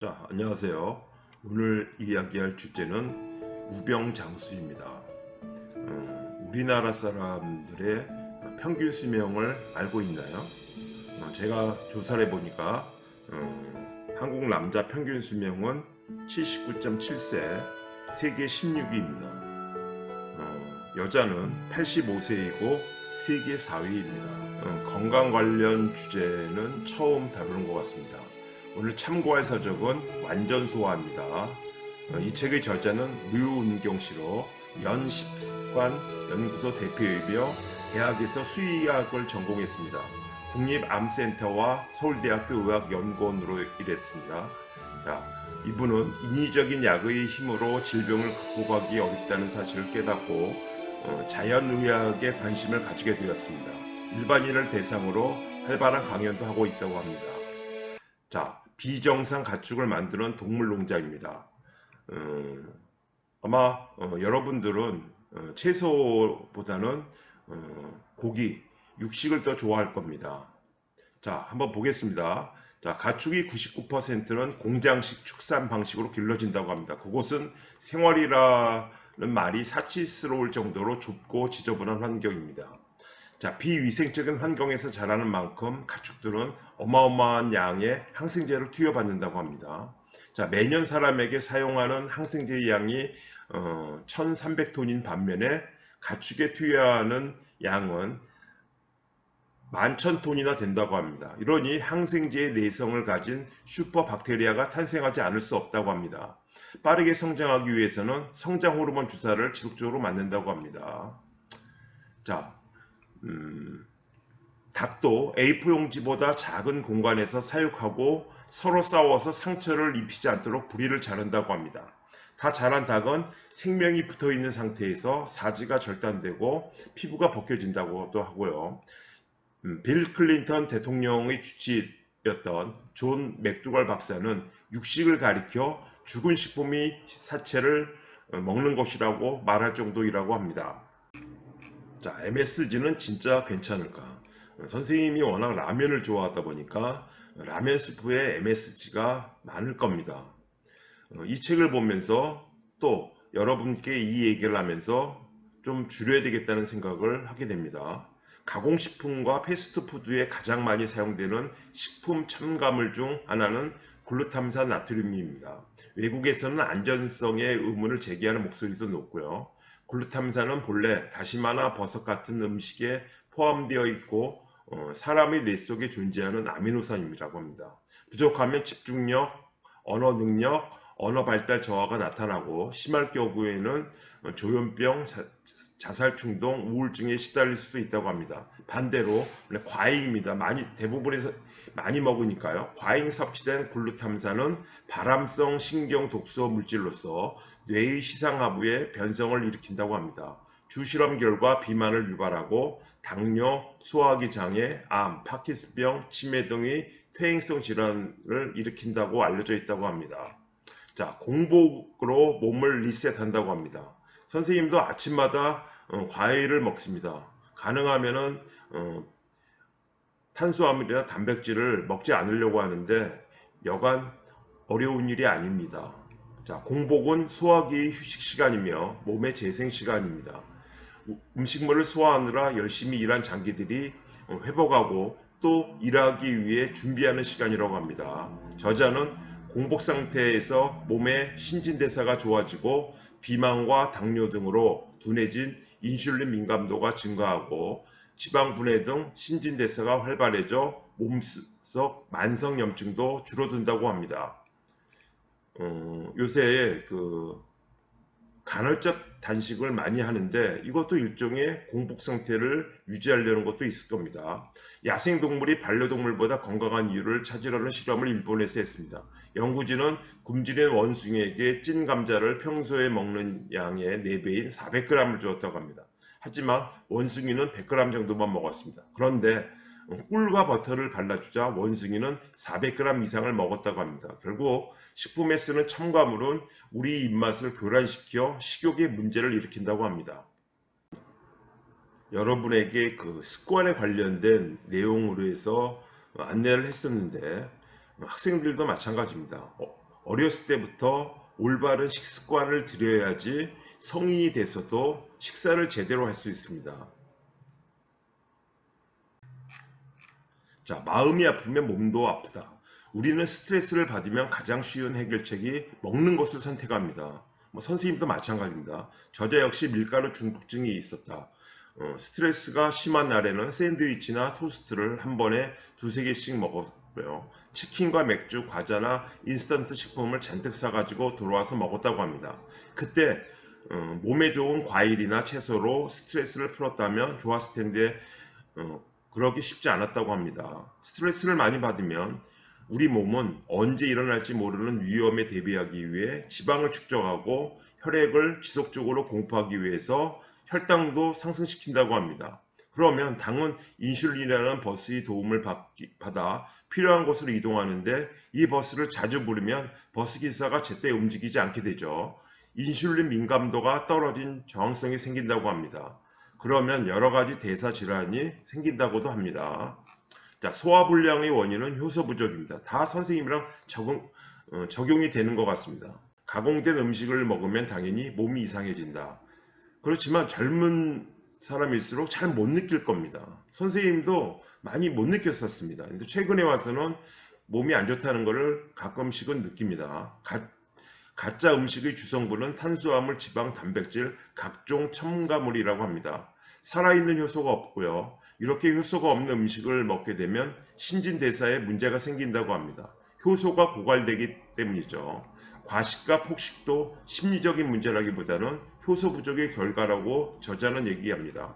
자, 안녕하세요. 오늘 이야기할 주제는 우병장수입니다. 우리나라 사람들의 평균 수명을 알고 있나요? 제가 조사를 해보니까 한국 남자 평균 수명은 79.7세, 세계 16위입니다. 여자는 85세이고 세계 4위입니다. 건강 관련 주제는 처음 다루는 것 같습니다. 오늘 참고할 서적은 완전소화입니다. 이 책의 저자는 류은경 씨로 연십습관 연구소 대표이며 대학에서 수의학을 전공했습니다. 국립암센터와 서울대학교 의학연구원으로 일했습니다. 자, 이분은 인위적인 약의 힘으로 질병을 극복하기 어렵다는 사실을 깨닫고 자연의학에 관심을 가지게 되었습니다. 일반인을 대상으로 활발한 강연도 하고 있다고 합니다. 자, 비정상 가축을 만드는 동물농장입니다. 아마 여러분들은 채소보다는 고기, 육식을 더 좋아할 겁니다. 자, 한번 보겠습니다. 자, 가축이 99%는 공장식 축산 방식으로 길러진다고 합니다. 그곳은 생활이라는 말이 사치스러울 정도로 좁고 지저분한 환경입니다. 자, 비위생적인 환경에서 자라는 만큼 가축들은 어마어마한 양의 항생제를 투여받는다고 합니다. 자, 매년 사람에게 사용하는 항생제의 양이 1300톤인 반면에 가축에 투여하는 양은 11,000톤이나 된다고 합니다. 이러니 항생제의 내성을 가진 슈퍼박테리아가 탄생하지 않을 수 없다고 합니다. 빠르게 성장하기 위해서는 성장 호르몬 주사를 지속적으로 맞는다고 합니다. 자, 닭도 A4 용지보다 작은 공간에서 사육하고 서로 싸워서 상처를 입히지 않도록 부리를 자른다고 합니다. 다 자란 닭은 생명이 붙어 있는 상태에서 사지가 절단되고 피부가 벗겨진다고도 하고요. 빌 클린턴 대통령의 주치였던 존 맥두걸 박사는 육식을 가리켜 죽은 식품이 사체를 먹는 것이라고 말할 정도이라고 합니다. 자, MSG는 진짜 괜찮을까? 선생님이 워낙 라면을 좋아하다 보니까 라면 스프에 MSG가 많을 겁니다. 이 책을 보면서 또 여러분께 이 얘기를 하면서 좀 줄여야 되겠다는 생각을 하게 됩니다. 가공식품과 패스트푸드에 가장 많이 사용되는 식품 첨가물 중 하나는 글루탐산 나트륨입니다. 외국에서는 안전성의 의문을 제기하는 목소리도 높고요. 글루탐산은 본래 다시마나 버섯 같은 음식에 포함되어 있고 사람의 뇌 속에 존재하는 아미노산이라고 합니다. 부족하면 집중력, 언어 능력, 언어 발달 저하가 나타나고 심할 경우에는 조현병, 자살 충동, 우울증에 시달릴 수도 있다고 합니다. 반대로 과잉입니다. 대부분에서 많이 먹으니까요. 과잉 섭취된 글루탐산은 발암성 신경 독소 물질로서 뇌의 시상하부에 변성을 일으킨다고 합니다. 주실험 결과 비만을 유발하고 당뇨, 소화기 장애, 암, 파킨슨병, 치매 등의 퇴행성 질환을 일으킨다고 알려져 있다고 합니다. 자, 공복으로 몸을 리셋한다고 합니다. 선생님도 아침마다 과일을 먹습니다. 가능하면은 탄수화물이나 단백질을 먹지 않으려고 하는데 여간 어려운 일이 아닙니다. 자, 공복은 소화기의 휴식 시간이며 몸의 재생 시간입니다. 음식물을 소화하느라 열심히 일한 장기들이 회복하고 또 일하기 위해 준비하는 시간이라고 합니다. 저자는 공복 상태에서 몸의 신진대사가 좋아지고 비만과 당뇨 등으로 둔해진 인슐린 민감도가 증가하고 지방분해 등 신진대사가 활발해져 몸속 만성염증도 줄어든다고 합니다. 요새 간헐적 단식을 많이 하는데 이것도 일종의 공복 상태를 유지하려는 것도 있을 겁니다. 야생동물이 반려동물보다 건강한 이유를 찾으려는 실험을 일본에서 했습니다. 연구진은 굶주린 원숭이에게 찐 감자를 평소에 먹는 양의 4배인 400g을 주었다고 합니다. 하지만 원숭이는 100g 정도만 먹었습니다. 그런데 꿀과 버터를 발라주자 원숭이는 400g 이상을 먹었다고 합니다. 결국 식품에 쓰는 첨가물은 우리 입맛을 교란시켜 식욕의 문제를 일으킨다고 합니다. 여러분에게 그 습관에 관련된 내용으로 해서 안내를 했었는데 학생들도 마찬가지입니다. 어렸을 때부터 올바른 식습관을 들여야지 성인이 돼서도 식사를 제대로 할 수 있습니다. 자, 마음이 아프면 몸도 아프다. 우리는 스트레스를 받으면 가장 쉬운 해결책이 먹는 것을 선택합니다. 선생님도 마찬가지입니다. 저자 역시 밀가루 중독증이 있었다. 스트레스가 심한 날에는 샌드위치나 토스트를 한 번에 두세 개씩 먹었고요. 치킨과 맥주, 과자나 인스턴트 식품을 잔뜩 사가지고 돌아와서 먹었다고 합니다. 그때 몸에 좋은 과일이나 채소로 스트레스를 풀었다면 좋았을 텐데 그러기 쉽지 않았다고 합니다. 스트레스를 많이 받으면 우리 몸은 언제 일어날지 모르는 위험에 대비하기 위해 지방을 축적하고 혈액을 지속적으로 공급하기 위해서 혈당도 상승시킨다고 합니다. 그러면 당은 인슐린이라는 버스의 도움을 받아 필요한 곳으로 이동하는데 이 버스를 자주 부르면 버스 기사가 제때 움직이지 않게 되죠. 인슐린 민감도가 떨어진 저항성이 생긴다고 합니다. 그러면 여러 가지 대사 질환이 생긴다고도 합니다. 자, 소화불량의 원인은 효소 부족입니다. 다 선생님이랑 적용이 되는 것 같습니다. 가공된 음식을 먹으면 당연히 몸이 이상해진다. 그렇지만 젊은 사람일수록 잘 못 느낄 겁니다. 선생님도 많이 못 느꼈었습니다. 근데 최근에 와서는 몸이 안 좋다는 것을 가끔씩은 느낍니다. 가짜 음식의 주성분은 탄수화물, 지방, 단백질, 각종 첨가물이라고 합니다. 살아있는 효소가 없고요. 이렇게 효소가 없는 음식을 먹게 되면 신진대사에 문제가 생긴다고 합니다. 효소가 고갈되기 때문이죠. 과식과 폭식도 심리적인 문제라기보다는 효소 부족의 결과라고 저자는 얘기합니다.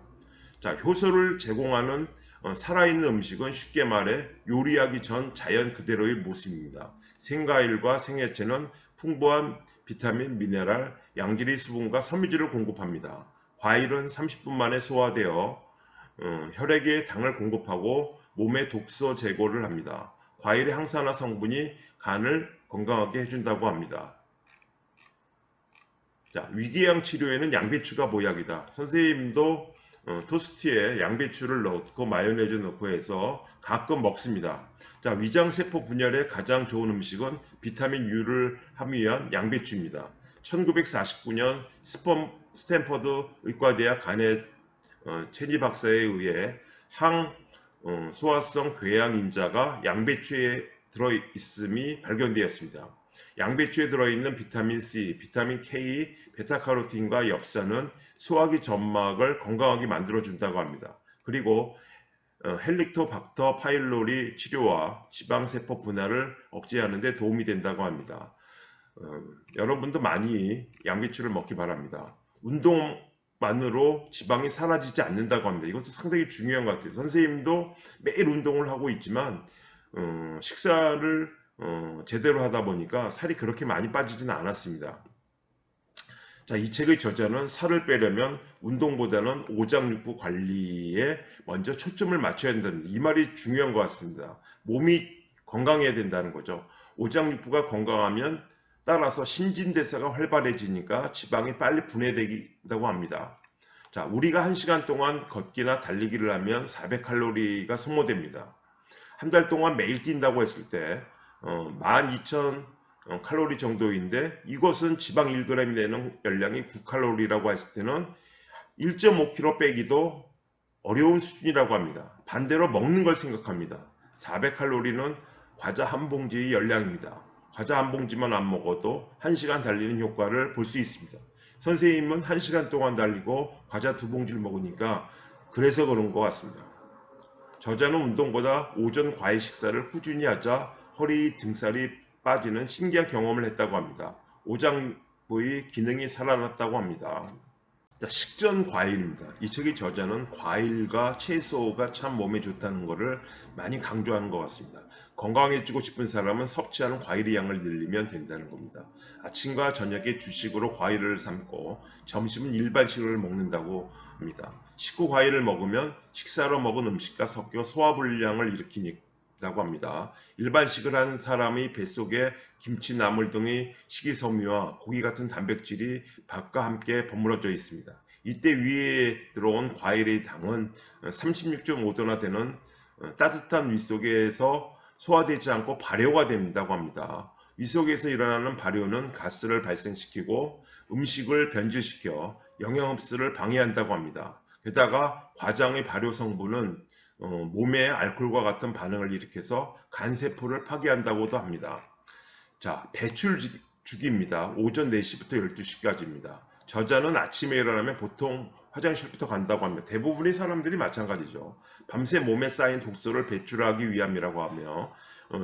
자, 효소를 제공하는 살아있는 음식은 쉽게 말해 요리하기 전 자연 그대로의 모습입니다. 생과일과 생야채는 풍부한 비타민, 미네랄, 양질의 수분과 섬유질을 공급합니다. 과일은 30분 만에 소화되어 혈액에 당을 공급하고 몸의 독소 제거를 합니다. 과일의 항산화 성분이 간을 건강하게 해준다고 합니다. 자, 위궤양 치료에는 양배추가 보약이다. 선생님도 토스트에 양배추를 넣고 마요네즈 넣고 해서 가끔 먹습니다. 자, 위장세포 분열에 가장 좋은 음식은 비타민 U를 함유한 양배추입니다. 1949년 스탠퍼드 의과대학 간의 체니 박사에 의해 소화성 궤양인자가 양배추에 들어있음이 발견되었습니다. 양배추에 들어있는 비타민 C, 비타민 K, 베타카로틴과 엽산은 소화기 점막을 건강하게 만들어준다고 합니다. 그리고 헬리코박터 파일로리 치료와 지방세포 분할을 억제하는 데 도움이 된다고 합니다. 여러분도 많이 양배추를 먹기 바랍니다. 운동만으로 지방이 사라지지 않는다고 합니다. 이것도 상당히 중요한 것 같아요. 선생님도 매일 운동을 하고 있지만 식사를 제대로 하다 보니까 살이 그렇게 많이 빠지지는 않았습니다. 자, 이 책의 저자는 살을 빼려면 운동보다는 오장육부 관리에 먼저 초점을 맞춰야 된다는 이 말이 중요한 것 같습니다. 몸이 건강해야 된다는 거죠. 오장육부가 건강하면 따라서 신진대사가 활발해지니까 지방이 빨리 분해된다고 합니다. 자, 우리가 1시간 동안 걷기나 달리기를 하면 400칼로리가 소모됩니다. 한 달 동안 매일 뛴다고 했을 때 12,000 칼로리 정도인데 이것은 지방 1g이 되는 열량이 9칼로리라고 했을 때는 1.5kg 빼기도 어려운 수준이라고 합니다. 반대로 먹는 걸 생각합니다. 400칼로리는 과자 한 봉지의 열량입니다. 과자 한 봉지만 안 먹어도 1시간 달리는 효과를 볼 수 있습니다. 선생님은 1시간 동안 달리고 과자 2봉지를 먹으니까 그래서 그런 것 같습니다. 저자는 운동보다 오전 과일 식사를 꾸준히 하자 허리 등살이 빠지는 신기한 경험을 했다고 합니다. 오장부의 기능이 살아났다고 합니다. 자, 식전 과일입니다. 이 책의 저자는 과일과 채소가 참 몸에 좋다는 것을 많이 강조하는 것 같습니다. 건강해지고 싶은 사람은 섭취하는 과일의 양을 늘리면 된다는 겁니다. 아침과 저녁에 주식으로 과일을 삶고 점심은 일반식을 먹는다고 합니다. 식후 과일을 먹으면 식사로 먹은 음식과 섞여 소화불량을 일으킨다고 합니다. 일반식을 한 사람의 뱃속에 김치, 나물 등의 식이섬유와 고기 같은 단백질이 밥과 함께 버무려져 있습니다. 이때 위에 들어온 과일의 당은 36.5도나 되는 따뜻한 윗속에서 소화되지 않고 발효가 된다고 합니다. 위속에서 일어나는 발효는 가스를 발생시키고 음식을 변질시켜 영양흡수를 방해한다고 합니다. 게다가 과장의 발효 성분은 몸에 알코올과 같은 반응을 일으켜서 간세포를 파괴한다고도 합니다. 자, 배출주기입니다. 오전 4시부터 12시까지입니다. 저자는 아침에 일어나면 보통 화장실부터 간다고 합니다. 대부분의 사람들이 마찬가지죠. 밤새 몸에 쌓인 독소를 배출하기 위함이라고 하며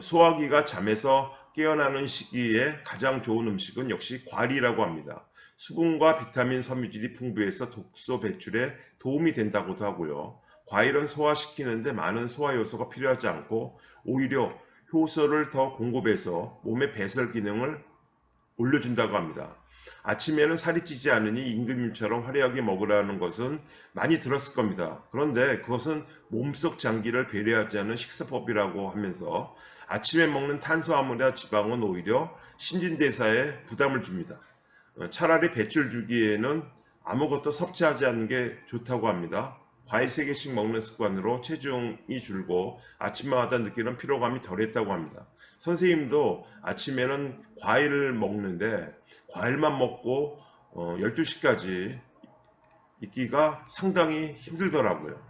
소화기가 잠에서 깨어나는 시기에 가장 좋은 음식은 역시 과일이라고 합니다. 수분과 비타민, 섬유질이 풍부해서 독소 배출에 도움이 된다고도 하고요. 과일은 소화시키는데 많은 소화 요소가 필요하지 않고 오히려 효소를 더 공급해서 몸의 배설 기능을 올려준다고 합니다. 아침에는 살이 찌지 않으니 임금님처럼 화려하게 먹으라는 것은 많이 들었을 겁니다. 그런데 그것은 몸속 장기를 배려하지 않은 식사법이라고 하면서 아침에 먹는 탄수화물이나 지방은 오히려 신진대사에 부담을 줍니다. 차라리 배출 주기에는 아무것도 섭취하지 않는 게 좋다고 합니다. 과일 3개씩 먹는 습관으로 체중이 줄고 아침마다 느끼는 피로감이 덜했다고 합니다. 선생님도 아침에는 과일을 먹는데 과일만 먹고 12시까지 있기가 상당히 힘들더라고요.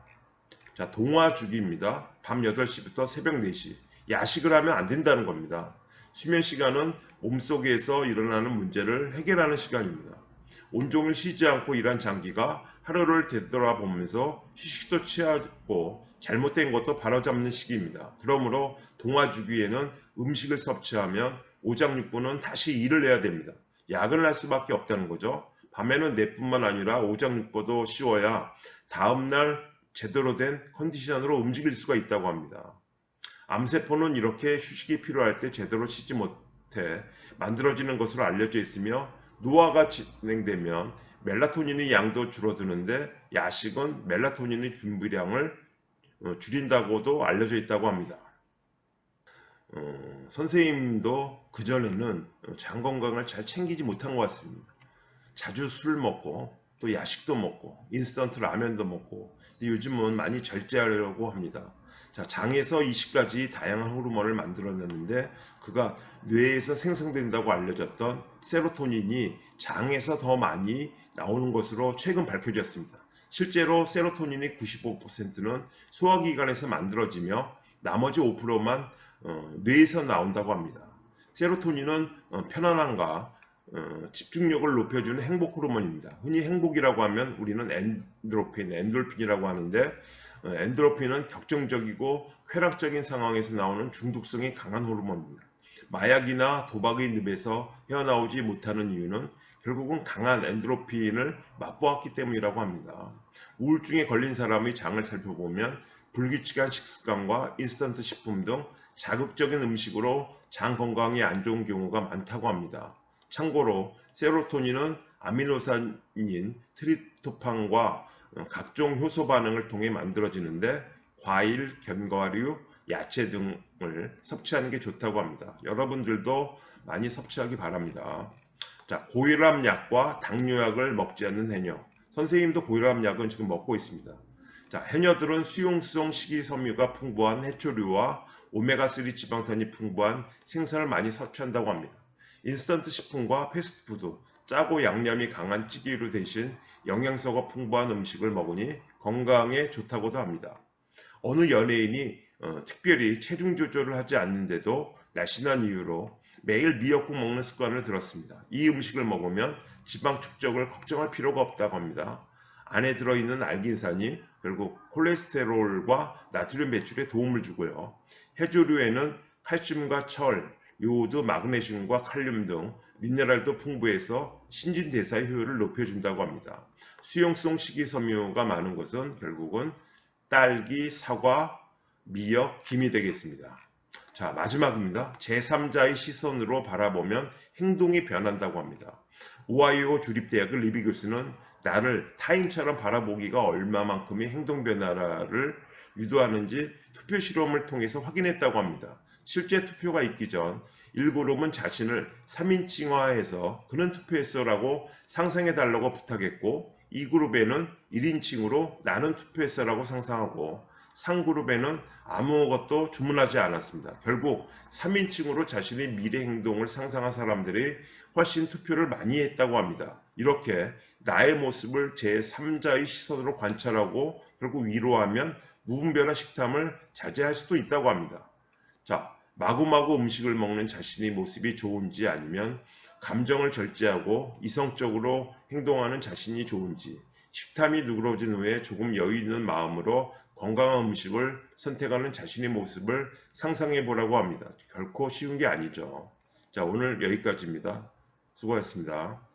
자, 동화주기입니다. 밤 8시부터 새벽 4시. 야식을 하면 안 된다는 겁니다. 수면 시간은 몸속에서 일어나는 문제를 해결하는 시간입니다. 온종일 쉬지 않고 일한 장기가 하루를 되돌아보면서 휴식도 취하고 잘못된 것도 바로잡는 시기입니다. 그러므로 동화주기에는 음식을 섭취하면 오장육부는 다시 일을 해야 됩니다. 야근을 할 수밖에 없다는 거죠. 밤에는 뇌뿐만 아니라 오장육부도 쉬어야 다음날 제대로 된 컨디션으로 움직일 수가 있다고 합니다. 암세포는 이렇게 휴식이 필요할 때 제대로 쉬지 못해 만들어지는 것으로 알려져 있으며 노화가 진행되면 멜라토닌의 양도 줄어드는데 야식은 멜라토닌의 분비량을 줄인다고도 알려져 있다고 합니다. 선생님도 그전에는 장 건강을 잘 챙기지 못한 것 같습니다. 자주 술 먹고 또 야식도 먹고 인스턴트 라면도 먹고 근데 요즘은 많이 절제하려고 합니다. 자, 장에서 이식까지 다양한 호르몬을 만들어내는데 그가 뇌에서 생성된다고 알려졌던 세로토닌이 장에서 더 많이 나오는 것으로 최근 밝혀졌습니다. 실제로 세로토닌의 95%는 소화기관에서 만들어지며 나머지 5%만 뇌에서 나온다고 합니다. 세로토닌은 편안함과 집중력을 높여주는 행복 호르몬입니다. 흔히 행복이라고 하면 우리는 엔도르핀이라고 하는데 엔도르핀은 격정적이고 쾌락적인 상황에서 나오는 중독성이 강한 호르몬입니다. 마약이나 도박의 늪에서 헤어나오지 못하는 이유는 결국은 강한 엔도르핀을 맛보았기 때문이라고 합니다. 우울증에 걸린 사람의 장을 살펴보면 불규칙한 식습관과 인스턴트 식품 등 자극적인 음식으로 장 건강이 안 좋은 경우가 많다고 합니다. 참고로 세로토닌은 아미노산인 트립토판과 각종 효소 반응을 통해 만들어지는데 과일, 견과류, 야채 등을 섭취하는 게 좋다고 합니다. 여러분들도 많이 섭취하기 바랍니다. 자, 고혈압약과 당뇨약을 먹지 않는 해녀. 선생님도 고혈압약은 지금 먹고 있습니다. 자, 해녀들은 수용성 식이섬유가 풍부한 해초류와 오메가3 지방산이 풍부한 생선을 많이 섭취한다고 합니다. 인스턴트 식품과 패스트푸드, 짜고 양념이 강한 찌개류 대신 영양소가 풍부한 음식을 먹으니 건강에 좋다고도 합니다. 어느 연예인이 특별히 체중 조절을 하지 않는데도 날씬한 이유로 매일 미역국 먹는 습관을 들었습니다. 이 음식을 먹으면 지방 축적을 걱정할 필요가 없다고 합니다. 안에 들어있는 알긴산이 결국 콜레스테롤과 나트륨 배출에 도움을 주고요. 해조류에는 칼슘과 철, 요오드, 마그네슘과 칼륨 등 미네랄도 풍부해서 신진대사의 효율을 높여준다고 합니다. 수용성 식이섬유가 많은 것은 결국은 딸기, 사과, 미역, 김이 되겠습니다. 자, 마지막입니다. 제3자의 시선으로 바라보면 행동이 변한다고 합니다. 오하이오 주립대학의 리비 교수는 나를 타인처럼 바라보기가 얼마만큼의 행동 변화를 유도하는지 투표 실험을 통해서 확인했다고 합니다. 실제 투표가 있기 전 1그룹은 자신을 3인칭화해서 그는 투표했어라고 상상해달라고 부탁했고 2그룹에는 1인칭으로 나는 투표했어라고 상상하고 상그룹에는 아무것도 주문하지 않았습니다. 결국 3인칭으로 자신의 미래 행동을 상상한 사람들이 훨씬 투표를 많이 했다고 합니다. 이렇게 나의 모습을 제3자의 시선으로 관찰하고 결국 위로하면 무분별한 식탐을 자제할 수도 있다고 합니다. 자, 마구마구 음식을 먹는 자신의 모습이 좋은지 아니면 감정을 절제하고 이성적으로 행동하는 자신이 좋은지, 식탐이 누그러진 후에 조금 여유 있는 마음으로 건강한 음식을 선택하는 자신의 모습을 상상해 보라고 합니다. 결코 쉬운 게 아니죠. 자, 오늘 여기까지입니다. 수고하셨습니다.